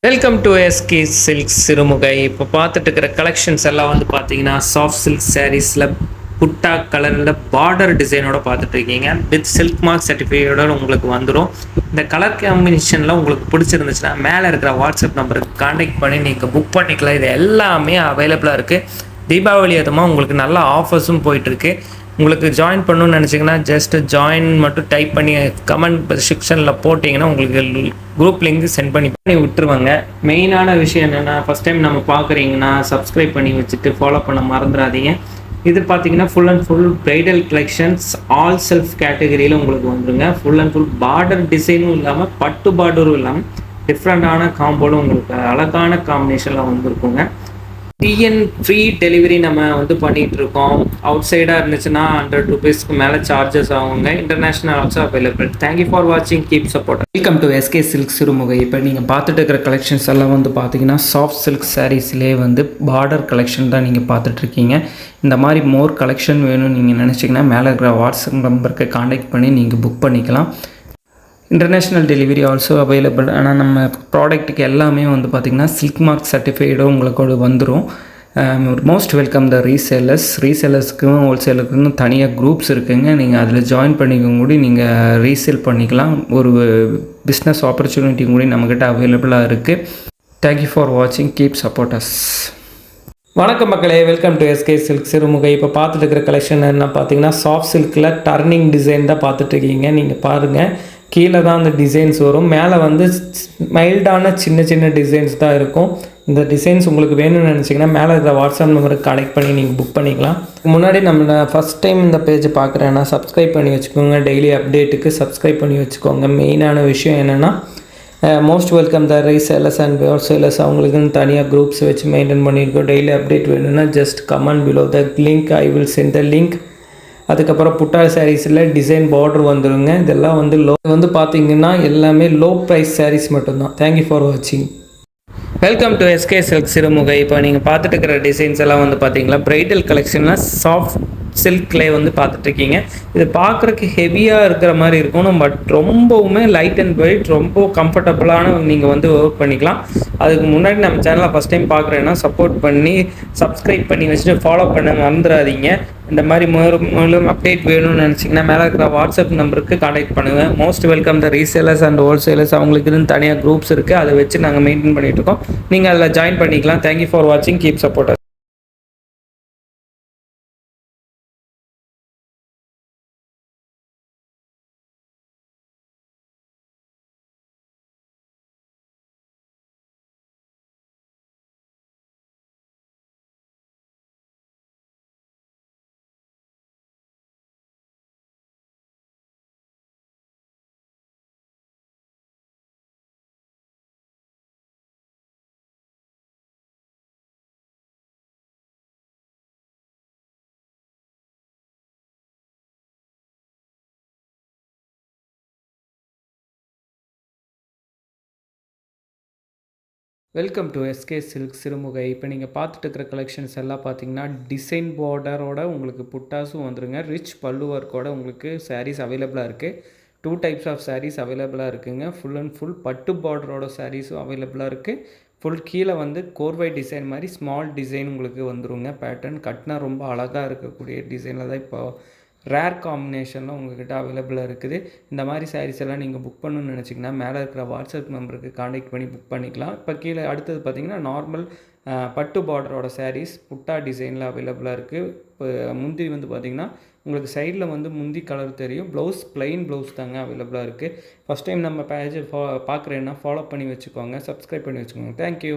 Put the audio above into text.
Welcome to SK silk Sirumugai. இப்போ பார்த்துட்டு இருக்கிற கலெக்ஷன்ஸ் எல்லாம் வந்து பார்த்தீங்கன்னா சாஃப்ட் சில்க் சாரீஸில் புட்டா கலரில் பார்டர் டிசைனோட பார்த்துட்டு இருக்கீங்க. வித் சில்க் மார்க் சர்டிஃபிகேட்டோட உங்களுக்கு வந்துடும். இந்த கலர் காம்பினேஷனில் உங்களுக்கு பிடிச்சிருந்துச்சுன்னா மேலே இருக்கிற வாட்ஸ்அப் நம்பருக்கு கான்டாக்ட் பண்ணி நீங்கள் புக் பண்ணிக்கலாம். இது எல்லாமே அவைலபிளாக இருக்குது. தீபாவளி அதுமாக உங்களுக்கு நல்ல ஆஃபர்ஸும் போயிட்டுருக்கு. உங்களுக்கு ஜாயின் பண்ணணும்னு நினச்சிங்கன்னா ஜஸ்ட் ஜாயின் மட்டும் டைப் பண்ணி கமெண்ட் செக்ஷனில் போட்டிங்கன்னா உங்களுக்கு குரூப் லிங்க் சென்ட் பண்ணி விட்டுருவாங்க. மெயினான விஷயம் என்னென்னா, ஃபஸ்ட் டைம் நம்ம பார்க்குறீங்கன்னா சப்ஸ்கிரைப் பண்ணி வச்சுட்டு ஃபாலோ பண்ண மறந்துடாதீங்க. இது பார்த்தீங்கன்னா full and full bridal collections all self கேட்டகரியில் உங்களுக்கு வந்துருங்க. ஃபுல் அண்ட் ஃபுல் பார்டர் டிசைனும் இல்லாமல் பட்டு பார்டரும் இல்லாமல் டிஃப்ரெண்ட்டான காம்போலும் உங்களுக்கு அழகான காம்பினேஷனில் வந்துருக்குங்க. டிஎன் ஃப்ரீ டெலிவரி நம்ம வந்து பண்ணிகிட்டு இருக்கோம். அவுட் சைடாக இருந்துச்சுன்னா 100 rupeesக்கு மேலே சார்ஜஸ் ஆகுங்க. International also available. Thank you for வாட்சிங். Keep support. Welcome to SK silk Sirumugai. இப்போ நீங்கள் பார்த்துட்டு இருக்கிற கலெக்ஷன்ஸ் எல்லாம் வந்து பார்த்தீங்கன்னா சாஃப்ட் சில்க் சாரீஸ்லேயே வந்து பார்டர் கலெக்ஷன் தான் நீங்கள் பார்த்துட்ருக்கீங்க. இந்த மாதிரி மோர் கலெக்ஷன் வேணும்னு நீங்கள் நினச்சிங்கன்னா மேலே இருக்கிற வாட்ஸ்அப் நம்பருக்கு கான்டாக்ட் பண்ணி நீங்கள் புக் பண்ணிக்கலாம். International delivery also available. ஆனால் நம்ம ப்ராடக்ட்டுக்கு எல்லாமே வந்து பார்த்திங்கன்னா சில்க் மார்க் சர்டிஃபைடும் உங்களுக்கு வந்துடும். மோஸ்ட் வெல்கம் த ரீசேலர்ஸ்க்கும் ஹோல்சேலருக்குன்னு தனியாக குரூப்ஸ் இருக்குங்க. நீங்கள் அதில் ஜாயின் பண்ணிக்க கூட நீங்கள் ரீசேல் பண்ணிக்கலாம். ஒரு பிஸ்னஸ் ஆப்பர்ச்சுனிட்டி கூட நம்மக்கிட்ட அவைலபிளாக இருக்குது. தேங்க்யூ ஃபார் வாட்சிங். Keep support us. வணக்கம் மக்களே, welcome to SK silk Sirumugai. இப்போ பார்த்துட்டு இருக்கிற கலெக்ஷன் என்ன பார்த்தீங்கன்னா சாஃப்ட் சில்கில் டர்னிங் டிசைன் தான் பார்த்துட்ருக்கீங்க. நீங்கள் பாருங்கள், கீழே தான் அந்த டிசைன்ஸ் வரும். மேலே வந்து மைல்டான சின்ன டிசைன்ஸ் தான் இருக்கும். இந்த டிசைன்ஸ் உங்களுக்கு வேணும்னு நினச்சிங்கன்னா மேலே இருக்கிற வாட்ஸ்அப் நம்பருக்கு கனெக்ட் பண்ணி நீங்கள் புக் பண்ணிக்கலாம். முன்னாடி நம்ம ஃபஸ்ட் டைம் இந்த பேஜை பார்க்குறேன்னா சப்ஸ்கிரைப் பண்ணி வச்சுக்கோங்க. டெய்லி அப்டேட்டுக்கு சப்ஸ்கிரைப் பண்ணி வச்சுக்கோங்க. மெயினான விஷயம் என்னென்னா, most welcome the resellers and wholesalers. அவங்களுக்குன்னு தனியாக குரூப்ஸ் வச்சு மெயின்டைன் பண்ணியிருக்கோம். டெய்லி அப்டேட் வேணும்னா just comment below the link. I will send the link. அதுக்கப்புறம் புட்டா சாரீஸில் டிசைன் பார்டர் வந்துடுங்க. இதெல்லாம் வந்து பார்த்தீங்கன்னா எல்லாமே லோ ப்ரைஸ் சாரீஸ் மட்டும்தான். தேங்க்யூ ஃபார் வாட்சிங். Welcome to SK silk Sirumugai. இப்போ நீங்கள் பார்த்துட்டு இருக்கிற டிசைன்ஸ் எல்லாம் வந்து பார்த்தீங்களா ப்ரைடல் கலெக்ஷனில் சாஃப்ட் சில்க்லே வந்து பார்த்துட்ருக்கீங்க. இது பார்க்குறக்கு ஹெவியாக இருக்கிற மாதிரி இருக்கணும், பட் ரொம்பவுமே லைட் அண்ட் வெயிட், ரொம்ப கம்ஃபர்டபுளான நீங்கள் வந்து ஒர்க் பண்ணிக்கலாம். அதுக்கு முன்னாடி நம்ம சேனலை ஃபஸ்ட் டைம் பார்க்குறேன்னா சப்போர்ட் பண்ணி சப்ஸ்கிரைப் பண்ணி வச்சுட்டு ஃபாலோ பண்ண மறந்துடாதீங்க. இந்த மாதிரி மேலும் அப்டேட் வேணும்னு நினச்சிங்கன்னா மேலே இருக்கிற வாட்ஸ்அப் நம்பருக்கு கான்டாக்ட் பண்ணுங்கள். Most welcome the resellers and wholesalers. அவங்களுக்கு தனியாக குரூப்ஸ் இருக்குது. அதை வச்சு நாங்கள் மெயின்டைன் பண்ணிகிட்டு இருக்கோம். நீங்கள் அதில் ஜாயின் பண்ணிக்கலாம். தேங்க்யூ ஃபார் வாட்சிங். Keep support. Welcome to SK silk Sirumugai. இப்போ நீங்கள் பார்த்துட்டு இருக்கிற கலெக்ஷன்ஸ் எல்லாம் பார்த்தீங்கன்னா டிசைன் பார்டரோட உங்களுக்கு புட்டாஸும் வந்துருங்க. ரிச் பல்லு ஒர்க்கோட உங்களுக்கு சாரீஸ் அவைலபிளாக இருக்குது. 2 டைப்ஸ் ஆஃப் சாரீஸ் அவைலபிளாக இருக்குதுங்க. ஃபுல் அண்ட் ஃபுல் பட்டு பார்டரோட சாரீஸும் அவைலபிளாக இருக்குது. ஃபுல் கீழே வந்து கோர்வை டிசைன் மாதிரி ஸ்மால் டிசைன் உங்களுக்கு வந்துருங்க. பேட்டர்ன் கட்டினா ரொம்ப அழகாக இருக்கக்கூடிய டிசைனில் தான் இப்போ ரேர் காம்பினேஷனில் உங்கள்கிட்ட அவைலபிளாக இருக்குது. இந்த மாதிரி சாரீஸ் எல்லாம் நீங்கள் புக் பண்ணணும்னு நினச்சிங்கன்னா மேலே இருக்கிற வாட்ஸ்அப் நம்பருக்கு கான்டாக்ட் பண்ணி புக் பண்ணிக்கலாம். இப்போ கீழே அடுத்தது பார்த்திங்கன்னா நார்மல் பட்டு பார்டரோட சாரீஸ் புட்டா டிசைனில் அவைலபிளாக இருக்குது. இப்போ முந்தி வந்து பார்த்திங்கன்னா உங்களுக்கு சைடில் வந்து முந்தி கலர் தெரியும். ப்ளவுஸ் ப்ளைன் ப்ளவுஸ் தாங்க அவைலபிளாக இருக்குது. ஃபஸ்ட் டைம் நம்ம பேஜை பார்க்குறேன்னா ஃபாலோ பண்ணி வச்சுக்கோங்க. சப்ஸ்கிரைப் பண்ணி வச்சுக்கோங்க. தேங்க்யூ.